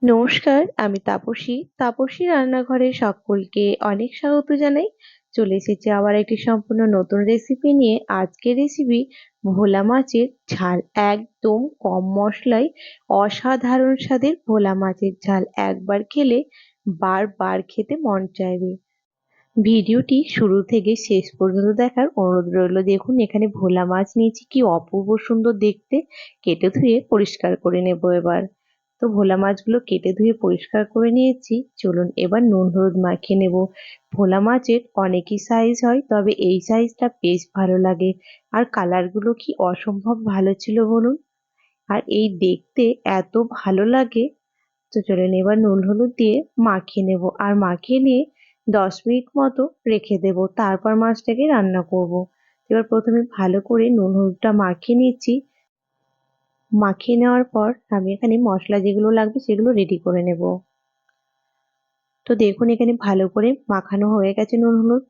নমস্কার, আমি তাপসী রান্নাঘরে সকলকে অনেক স্বাগত জানাই। চলে এসেছি আবার একটি সম্পূর্ণ নতুন রেসিপি নিয়ে। আজকের রেসিপি ভোলা মাছের ঝাল। একদম কম মশলায় অসাধারণ স্বাদের ভোলা মাছের ঝাল। একবার খেলে বারবার খেতে মন চাইবে। ভিডিওটি শুরু থেকে শেষ পর্যন্ত দেখার অনুরোধ রইল। দেখুন এখানে ভোলা মাছ নিয়েছি, কি অপূর্ব সুন্দর দেখতে। কেটে ধুয়ে পরিষ্কার করে নেবো এবার। তো ভোলা মাছগুলো কেটে ধুয়ে পরিষ্কার করে নিয়েছি। চলুন এবার নুন হলুদ মাখিয়ে নেব। ভোলা মাছের অনেকই সাইজ হয়, তবে এই সাইজটা বেশ ভালো লাগে। আর কালারগুলো কি অসম্ভব ভালো ছিল বলুন। আর এই দেখতে এত ভালো লাগে। তো চলুন এবার নুন হলুদ দিয়ে মাখিয়ে নেব, আর মাখিয়ে নিয়ে 10 মিনিট মতো রেখে দেব, তারপর মাছটাকে রান্না করব। এবার প্রথমে ভালো করে নুন হলুদটা মাখিয়ে নিচ্ছি। মাখিয়ে নেওয়ার পর আমি এখানে মশলা যেগুলো লাগবে সেগুলো রেডি করে নেব। তো দেখুন এখানে ভালো করে মাখানো হয়ে গেছে নুন হলুদ।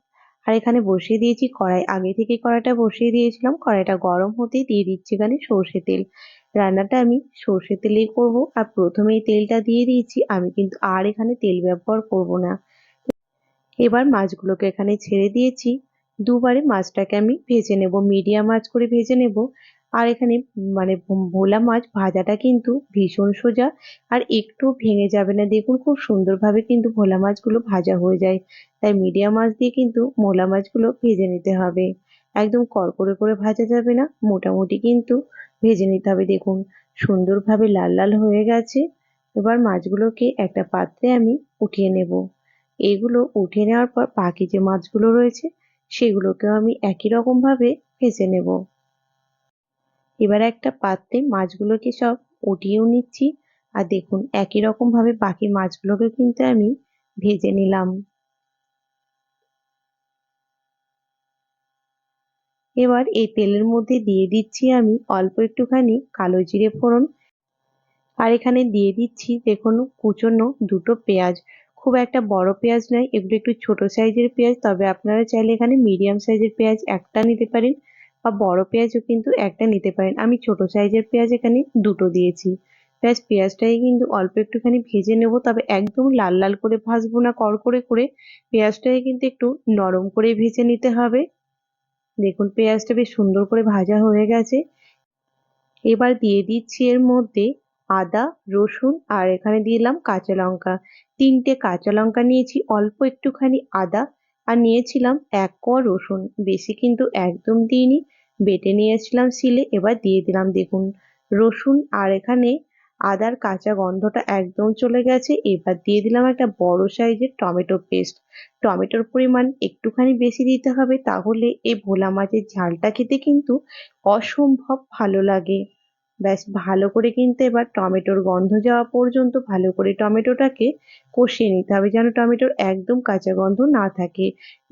আর এখানে বসিয়ে দিয়েছি কড়াই। আগে থেকে কড়াইটা বসিয়ে দিয়েছিলাম। কড়াইটা গরম হতেই দিয়ে দিচ্ছি এখানে সর্ষে তেল। রান্নাটা আমি সর্ষে তেলেই করব। আর প্রথমেই তেলটা দিয়ে দিয়েছি, আমি কিন্তু আর এখানে তেল ব্যবহার করব না। এবার মাছগুলোকে এখানে ছেড়ে দিয়েছি। দুবারে মাছটাকে আমি ভেজে নেব, মিডিয়াম আঁচ করে ভেজে নেব। আর এখানে ভোলা মাছ ভাজাটা কিন্তু ভীষণ সোজা, আর একটু ভেঙে যাবে না। দেখুন খুব সুন্দরভাবে কিন্তু ভোলা মাছগুলো ভাজা হয়ে যায়। তাই মিডিয়াম আঁচ দিয়ে কিন্তু ভোলা মাছগুলো ভেজে নিতে হবে। একদম কড়কড়ে করে ভাজা যাবে না, মোটামুটি কিন্তু ভেজে নিতে হবে। দেখুন সুন্দরভাবে লাল লাল হয়ে গেছে। এবার মাছগুলোকে একটা পাত্রে আমি উঠিয়ে নেব। এগুলো উঠিয়ে নেওয়ার পর বাকি যে মাছগুলো রয়েছে সেগুলোকেও আমি একই রকম ভাবে ভেজে নেব। এবার একটা পাত্রে মাছগুলোকে সব উঠিয়েও নিচ্ছি। আর দেখুন একই রকম ভাবে বাকি মাছগুলোকে কিন্তু আমি ভেজে নিলাম। এবার এই তেলের মধ্যে দিয়ে দিচ্ছি আমি অল্প একটুখানি কালো জিরে ফোড়ন। আর এখানে দিয়ে দিচ্ছি দেখুন কুচনো দুটো পেঁয়াজ। খুব একটা বড় পেঁয়াজ নয়, এগুলো একটু ছোট সাইজের পেঁয়াজ। তবে আপনারা চাইলে এখানে মিডিয়াম সাইজের পেঁয়াজ একটা নিতে পারেন, বা বড় পেঁয়াজও কিন্তু একটা নিতে পারেন। আমি ছোট সাইজের পেঁয়াজ এখানে দুটো দিয়েছি। পেঁয়াজটাকে কিন্তু অল্প একটুখানি ভেজে নেব, তবে একদম লাল লাল করে ভাজবো না, কড়কড়ে করে। পেঁয়াজটাকে কিন্তু একটু নরম করে ভেজে নিতে হবে। দেখুন পেঁয়াজটা বেশ সুন্দর করে ভাজা হয়ে গেছে। এবার দিয়ে দিচ্ছি এর মধ্যে আদা, রসুন, আর এখানে দিলাম কাঁচা লঙ্কা। 3টে কাঁচা লঙ্কা নিয়েছি, অল্প একটুখানি আদা, আর নিয়েছিলাম 1 কোয়া রসুন। বেশি কিন্তু একদম দিইনি, বেটে নিয়েছিলাম শিলে। এবার দিয়ে দিলাম দেখুন রসুন, আর এখানে আদার কাঁচা গন্ধটা একদম চলে গেছে। এবার দিয়ে দিলাম একটা বড় সাইজের টমেটো পেস্ট। টমেটোর পরিমাণ একটুখানি বেশি দিতে হবে, তাহলে এই ভোলা মাছের ঝালটা খেতে কিন্তু অসম্ভব ভালো লাগে। ব্যাস ভালো করে কিন্তু এবার টমেটোর গন্ধ যাওয়া পর্যন্ত ভালো করে টমেটোটাকে কষিয়ে নিতে হবে, যেন টমেটোর একদম কাঁচা গন্ধ না থাকে।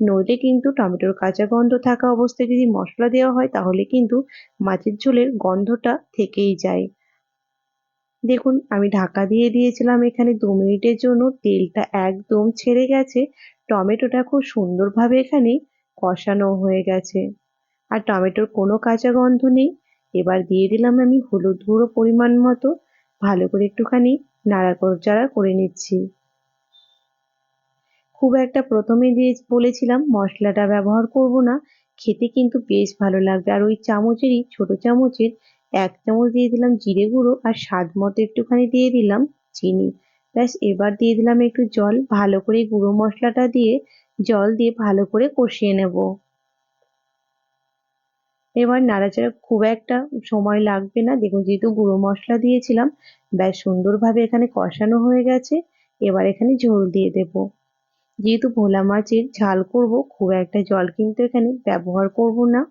নইলে কিন্তু টমেটোর কাঁচা গন্ধ থাকা অবস্থায় যদি মশলা দেওয়া হয় তাহলে কিন্তু মাছের ঝোলের গন্ধটা থেকেই যায়। দেখুন আমি ঢাকা দিয়ে দিয়েছিলাম এখানে 2 মিনিটের জন্য। তেলটা একদম ছেড়ে গেছে। টমেটোটা খুব সুন্দরভাবে এখানে কষানো হয়ে গেছে, আর টমেটোর কোনো কাঁচা গন্ধ নেই। এবার দিয়ে দিলাম আমি হলুদ গুঁড়ো পরিমাণ মতো। ভালো করে একটুখানি নাড়াচাড়া করে নিচ্ছি। খুব একটা প্রথমে দিয়ে বলেছিলাম মশলাটা ব্যবহার করব না, খেতে কিন্তু বেশ ভালো লাগবে। আর ওই চামচেরই ছোট চামচের 1 চামচ দিয়ে দিলাম জিরে গুঁড়ো, আর স্বাদ মতো একটুখানি দিয়ে দিলাম চিনি। ব্যাস এবার দিয়ে দিলাম একটু জল। ভালো করে গুঁড়ো মশলাটা দিয়ে জল দিয়ে ভালো করে কষিয়ে নেব। এবার নাড়াচাড়া খুব একটা সময় লাগবে না, দেখুন যেহেতু গুঁড়ো মশলা দিয়েছিলাম। ব্যাস সুন্দরভাবে এখানে কষানো হয়ে গেছে। এবার এখানে ঝোল দিয়ে দেব। যেহেতু ভোলা মাছের ঝাল করব, খুব একটা জল কিন্তু এখানে ব্যবহার করব না,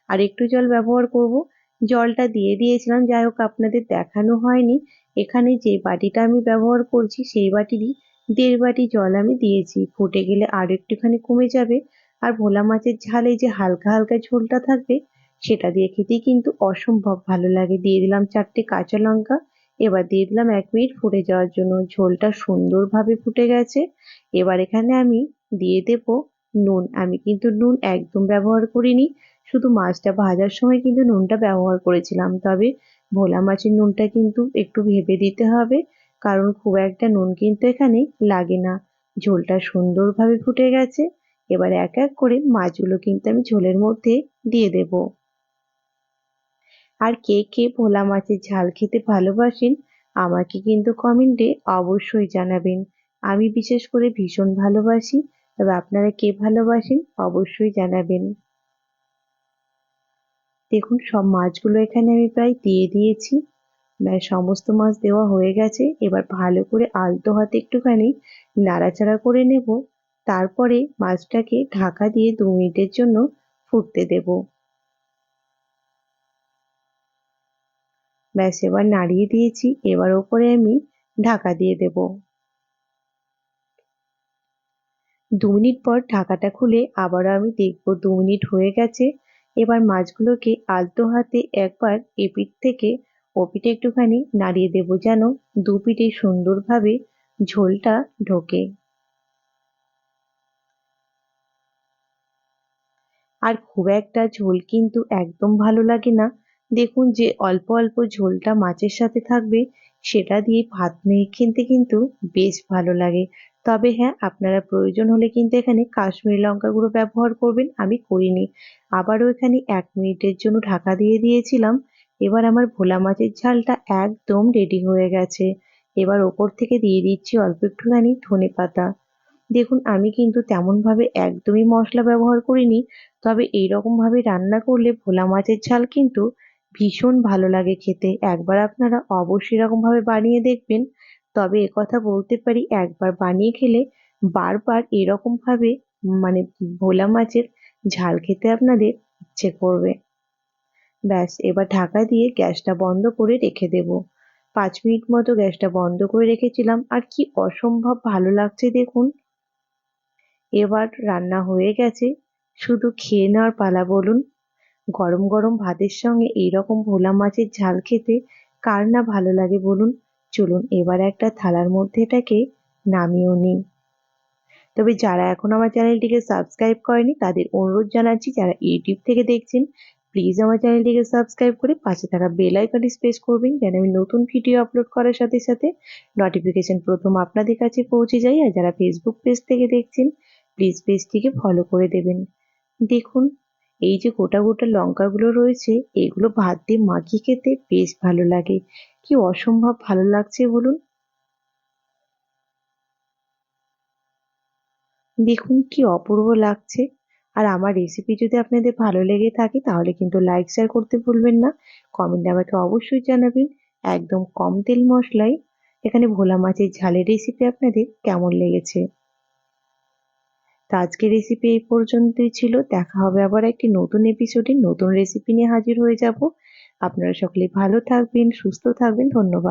আর একটু জল ব্যবহার করব। জলটা দিয়ে দিয়েছিলাম, যাই হোক আপনাদের দেখানো হয়নি। এখানে যে বাটিটা আমি ব্যবহার করছি সেই বাটিরই 1.5 বাটি জল আমি দিয়েছি। ফুটে গেলে আর একটুখানি কমে যাবে। আর ভোলা মাছের ঝালে যে হালকা হালকা ঝোলটা থাকবে সেটা দিয়ে খেতে কিন্তু অসম্ভব ভালো লাগে। দিয়ে দিলাম 4টে কাঁচা লঙ্কা। এবার দিয়ে দিলাম 1 মিনিট ফুটে যাওয়ার জন্য। ঝোলটা সুন্দরভাবে ফুটে গেছে। এবার এখানে আমি দিয়ে দেব নুন। আমি কিন্তু নুন একদম ব্যবহার করিনি, শুধু মাছটা ভাজার সময় কিন্তু নুনটা ব্যবহার করেছিলাম। তবে ভোলা মাছের নুনটা কিন্তু একটু ভেবে দিতে হবে। কারণ খুব একটা নুন কিন্তু এখানে লাগে না। ঝোলটা সুন্দরভাবে ফুটে গেছে। এবার এক এক করে মাছগুলো কিন্তু আমি ঝোলের মধ্যে দিয়ে দেব। আর কে কে ভোলা মাছের ঝাল খেতে ভালোবাসেন আমাকে কিন্তু কমেন্টে অবশ্যই জানাবেন। আমি বিশেষ করে ভীষণ ভালোবাসি। তবে আপনারা কে ভালোবাসেন অবশ্যই জানাবেন। দেখুন সব মাছগুলো এখানে আমি প্রায় দিয়ে দিয়েছি। প্রায় সমস্ত মাছ দেওয়া হয়ে গেছে। এবার ভালো করে আলতো হাতে একটুখানি নাড়াচাড়া করে নেব। তারপরে মাছটাকে ঢাকা দিয়ে 2 মিনিটের জন্য ফুটতে দেব। ব্যাস এবার নাড়িয়ে দিয়েছি। এবার ওপরে আমি ঢাকা দিয়ে দেব। 2 মিনিট পর ঢাকাটা খুলে আবারও আমি দেখব 2 মিনিট হয়ে গেছে। এবার মাছগুলোকে আলতো হাতে একবার এপিঠ থেকে ওপিঠে একটুখানি নাড়িয়ে দেব যেন দুপিঠে সুন্দরভাবে ঝোলটা ঢোকে। আর খুব একটা ঝোল কিন্তু একদম ভালো লাগে না। দেখুন যে অল্প অল্প ঝোলটা মাছের সাথে থাকবে সেটা দিয়ে ভাত মেখে খেতে কিন্তু বেশ ভালো লাগে। তবে হ্যাঁ, আপনারা প্রয়োজন হলে কিন্তু এখানে কাশ্মীরি লঙ্কা গুঁড়ো ব্যবহার করবেন, আমি করিনি। আবারও এখানে 1 মিনিটের জন্য ঢাকা দিয়ে দিয়েছিলাম। এবার আমার ভোলা মাছের ঝালটা একদম রেডি হয়ে গেছে। এবার ওপর থেকে দিয়ে দিচ্ছি অল্প একটুখানি ধনেপাতা। দেখুন আমি কিন্তু তেমনভাবে একদমই মশলা ব্যবহার করিনি। তবে এইরকমভাবে রান্না করলে ভোলা মাছের ঝাল কিন্তু ভীষণ ভালো লাগে খেতে। একবার আপনারা অবশ্যই এরকমভাবে বানিয়ে দেখবেন। তবে একথা বলতে পারি একবার বানিয়ে খেলে বারবার এরকমভাবে মানে ভোলা মাছের ঝাল খেতে আপনাদের ইচ্ছে করবে। ব্যাস এবার ঢাকা দিয়ে গ্যাসটা বন্ধ করে রেখে দেব। 5 মিনিট মতো গ্যাসটা বন্ধ করে রেখেছিলাম আর কি অসম্ভব ভালো লাগছে দেখুন। এবার রান্না হয়ে গেছে, শুধু খেয়ে নেওয়ার পালা বলুন। গরম গরম ভাতের সঙ্গে এইরকম ভোলা মাছের ঝাল খেতে কার না ভালো লাগে বলুন। চলুন এবার একটা থালার মধ্যে এটাকে নামিয়েও নিই। তবে যারা এখন আমার চ্যানেলটিকে সাবস্ক্রাইব করেনি তাদের অনুরোধ জানাচ্ছি, যারা ইউটিউব থেকে দেখছেন প্লিজ আমার চ্যানেলটিকে সাবস্ক্রাইব করে পাশে থাকা বেল আইকনটি প্রেস করবেন যেন আমি নতুন ভিডিও আপলোড করার সাথে সাথে নোটিফিকেশন প্রথম আপনাদের কাছে পৌঁছে যায়। আর যারা ফেসবুক পেজ থেকে দেখছেন প্লিজ পেজটিকে ফলো করে দেবেন। দেখুন এই যে গোটা গোটা লঙ্কাগুলো রয়েছে এগুলো ভাত দিয়ে মাখিয়ে খেতে বেশ ভালো লাগে। কি অসম্ভব ভালো লাগছে বলুন। দেখুন কি অপূর্ব লাগছে। আর আমার রেসিপি যদি আপনাদের ভালো লেগে থাকে তাহলে কিন্তু লাইক শেয়ার করতে ভুলবেন না। কমেন্টে আমাকে অবশ্যই জানাবেন একদম কম তেল মশলায় এখানে ভোলা মাছের ঝালের রেসিপি আপনাদের কেমন লেগেছে। তো আজকের রেসিপি এই পর্যন্তই ছিল। দেখা হবে আবার একটি নতুন এপিসোডে নতুন রেসিপি নিয়ে হাজির হয়ে যাব। আপনারা সকলে ভালো থাকবেন, সুস্থ থাকবেন। ধন্যবাদ।